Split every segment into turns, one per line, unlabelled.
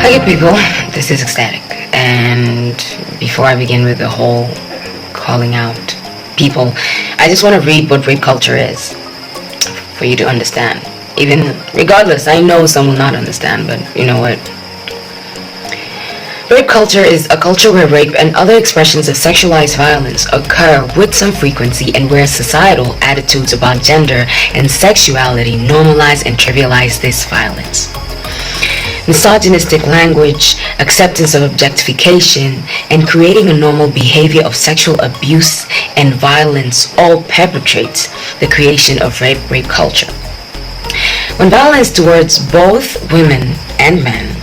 Hi people, this is xtatic, and before I begin with the whole calling out people, I just want to read what rape culture is for you to understand. Even regardless, I know some will not understand, but you know what? Rape culture is a culture where rape and other expressions of sexualized violence occur with some frequency, and where societal attitudes about gender and sexuality normalize and trivialize this violence. Misogynistic language, acceptance of objectification, and creating a normal behavior of sexual abuse and violence all perpetrates the creation of rape culture. When violence towards both women and men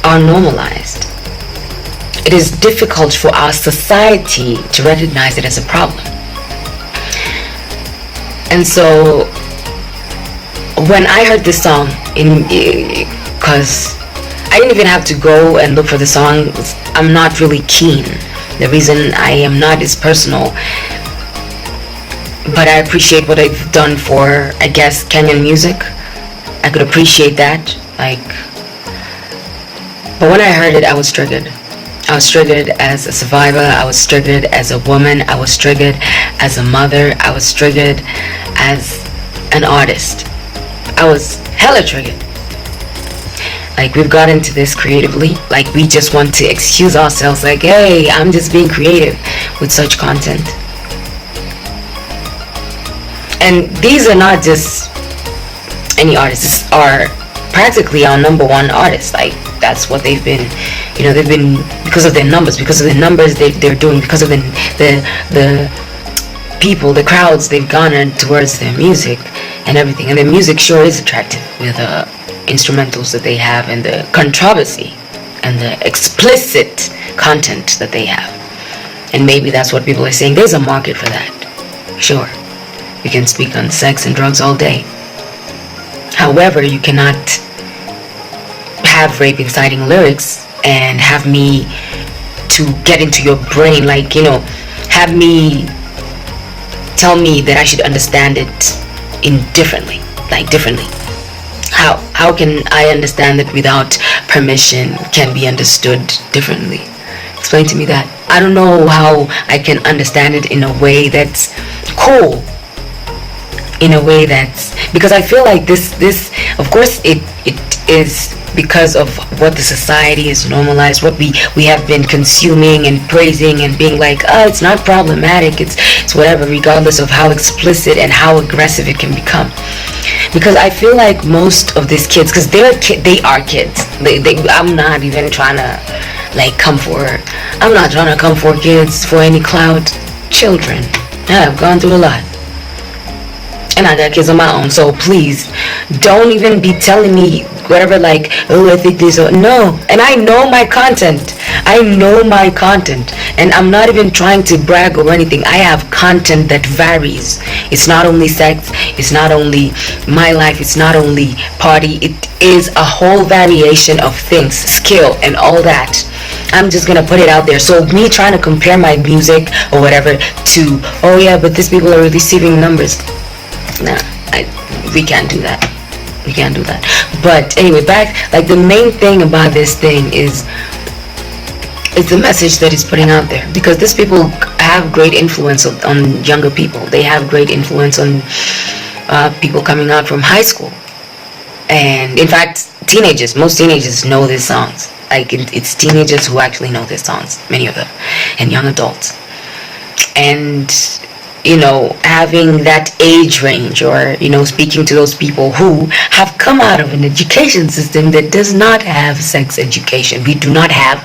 are normalized, it is difficult for our society to recognize it as a problem. And so when I heard this song, because I didn't even have to go and look for the song, I'm not really keen. The reason I am not is personal, but I appreciate what they've done for, I guess, Kenyan music. I could appreciate that, but when I heard it, I was triggered. I was triggered as a survivor, I was triggered as a woman, I was triggered as a mother, I was triggered as an artist. I was hella triggered. We've got into this creatively, we just want to excuse ourselves, hey, I'm just being creative with such content. And these are not just any artists, these are practically our number one artists. That's what they've been, they've been, because of their numbers they're doing, because of the people, the crowds they've garnered towards their music and everything. And their music sure is attractive with instrumentals that they have, and the controversy and the explicit content that they have. And maybe that's what people are saying. There's a market for that. Sure, you can speak on sex and drugs all day. However, you cannot have rape inciting lyrics and have me to get into your brain, have me tell me that I should understand it differently. How can I understand that without permission can be understood differently? Explain to me that. I don't know how I can understand it in a way that's cool. In a way that's, because I feel like this of course it is because of what the society has normalized, what we have been consuming and praising and being it's not problematic, it's whatever, regardless of how explicit and how aggressive it can become. Because I feel like most of these kids, because they are kids, I'm not even trying to come for kids for any clout. Children, I've gone through a lot. And I got kids of my own, so please don't even be telling me whatever, oh, I think this or no. And I know my content, and I'm not even trying to brag or anything. I have content that varies. It's not only sex, it's not only my life, it's not only party, it is a whole variation of things, skill and all that. I'm just gonna put it out there. So me trying to compare my music or whatever to, oh yeah, but these people are receiving numbers. Nah, we can't do that. But anyway, back, the main thing about this thing is the message that he's putting out there, because these people have great influence on younger people. They have great influence on people coming out from high school, and in fact, most teenagers know these songs. It's teenagers who actually know these songs, many of them, and young adults. And having that age range, or speaking to those people who have come out of an education system that does not have sex education. We do not have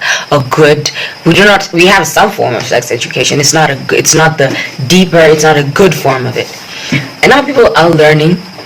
we have some form of sex education. It's not the deeper, it's not a good form of it. And now people are learning